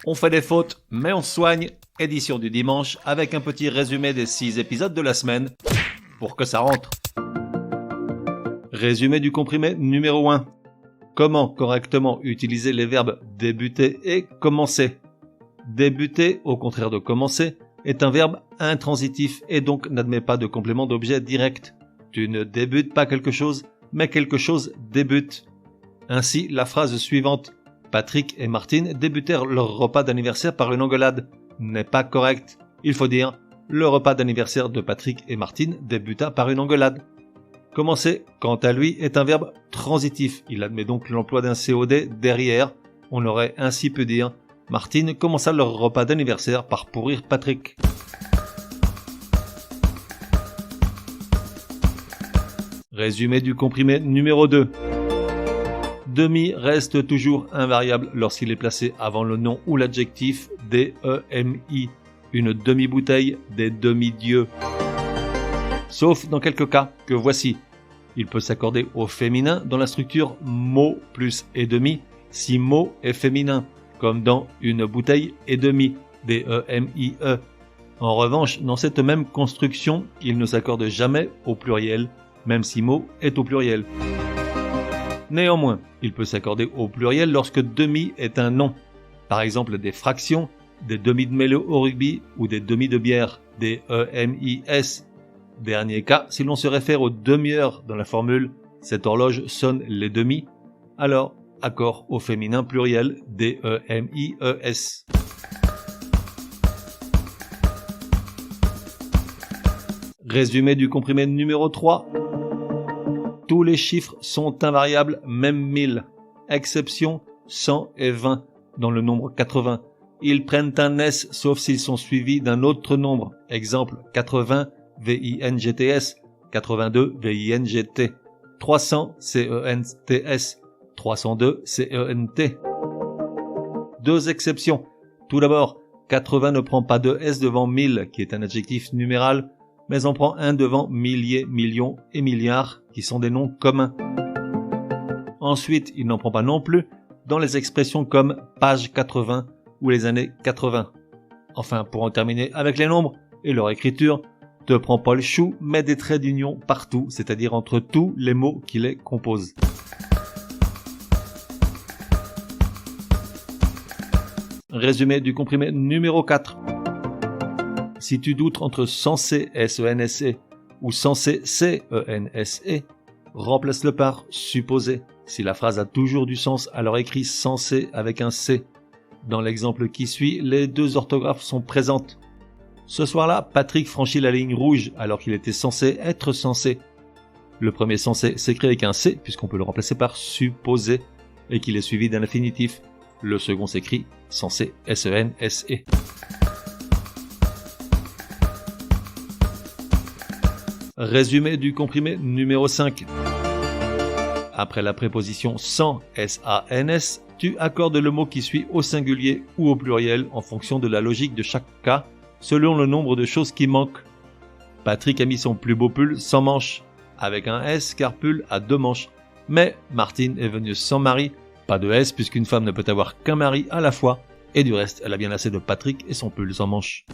On fait des fautes, mais on se soigne. Édition du dimanche avec un petit résumé des 6 épisodes de la semaine pour que ça rentre. Résumé du comprimé numéro 1. Comment correctement utiliser les verbes débuter et commencer. Débuter, au contraire de commencer, est un verbe intransitif et donc n'admet pas de complément d'objet direct. Tu ne débutes pas quelque chose, mais quelque chose débute. Ainsi, la phrase suivante « Patrick et Martine débutèrent leur repas d'anniversaire par une engueulade » n'est pas correcte. Il faut dire « Le repas d'anniversaire de Patrick et Martine débuta par une engueulade ». Commencer, quant à lui, est un verbe transitif. Il admet donc l'emploi d'un COD derrière. On aurait ainsi pu dire « Martine commença leur repas d'anniversaire par pourrir Patrick ». Résumé du comprimé numéro 2. Demi reste toujours invariable lorsqu'il est placé avant le nom ou l'adjectif demi, une demi-bouteille, des demi-dieux. Sauf dans quelques cas que voici. Il peut s'accorder au féminin dans la structure mot plus et demi si mot est féminin, comme dans une bouteille et demi, demi. En revanche, dans cette même construction, il ne s'accorde jamais au pluriel, même si mot est au pluriel. Néanmoins, il peut s'accorder au pluriel lorsque demi est un nom. Par exemple, des fractions, des demi de mélo au rugby ou des demi de bière, des EMIS. Dernier cas, si l'on se réfère aux demi-heures dans la formule « cette horloge sonne les demi », alors accord au féminin pluriel DEMIES. Résumé du comprimé numéro 3. Tous les chiffres sont invariables, même 1000. Exception 100 et 20 dans le nombre 80. Ils prennent un S sauf s'ils sont suivis d'un autre nombre. Exemple 80 VINGTS, 82 VINGT, 300 CENTS, 302 CENT. Deux exceptions. Tout d'abord, 80 ne prend pas de S devant 1000 qui est un adjectif numéral, mais en prend un devant milliers, millions et milliards qui sont des noms communs. Ensuite, il n'en prend pas non plus dans les expressions comme page 80 ou les années 80. Enfin, pour en terminer avec les nombres et leur écriture, ne prend pas le chou, mais des traits d'union partout, c'est-à-dire entre tous les mots qui les composent. Résumé du comprimé numéro 4. Si tu doutes entre censé SENSE ou censé CENSE, remplace-le par supposé. Si la phrase a toujours du sens, alors écris censé avec un C. Dans l'exemple qui suit, les deux orthographes sont présentes. Ce soir-là, Patrick franchit la ligne rouge alors qu'il était censé être censé. Le premier censé s'écrit avec un C puisqu'on peut le remplacer par supposé et qu'il est suivi d'un infinitif. Le second s'écrit censé SENSE. Résumé du comprimé numéro 5. Après la préposition sans SANS, tu accordes le mot qui suit au singulier ou au pluriel en fonction de la logique de chaque cas, selon le nombre de choses qui manquent. Patrick a mis son plus beau pull sans manches, avec un S car pull a 2 manches. Mais Martine est venue sans mari, pas de S puisqu'une femme ne peut avoir qu'un mari à la fois, et du reste elle a bien assez de Patrick et son pull sans manches.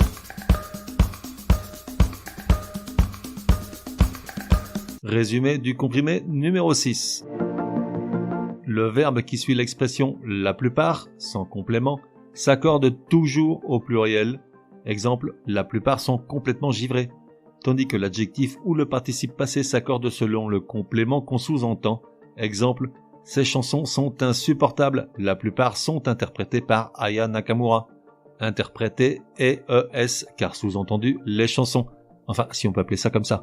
Résumé du comprimé numéro 6. Le verbe qui suit l'expression « la plupart » sans complément s'accorde toujours au pluriel. Exemple, la plupart sont complètement givrés, tandis que l'adjectif ou le participe passé s'accorde selon le complément qu'on sous-entend. Exemple, ces chansons sont insupportables, la plupart sont interprétées par Aya Nakamura. Interprétées ES, car sous-entendu les chansons. Enfin, si on peut appeler ça comme ça.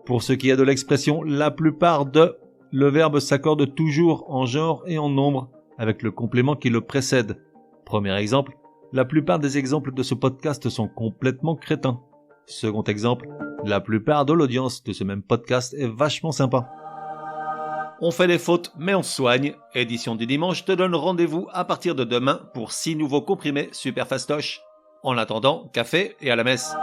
Pour ce qui est de l'expression la plupart de, le verbe s'accorde toujours en genre et en nombre, avec le complément qui le précède. Premier exemple, la plupart des exemples de ce podcast sont complètement crétins. Second exemple, la plupart de l'audience de ce même podcast est vachement sympa. On fait des fautes, mais on se soigne. Édition du dimanche te donne rendez-vous à partir de demain pour 6 nouveaux comprimés super fastoches. En attendant, café et à la messe.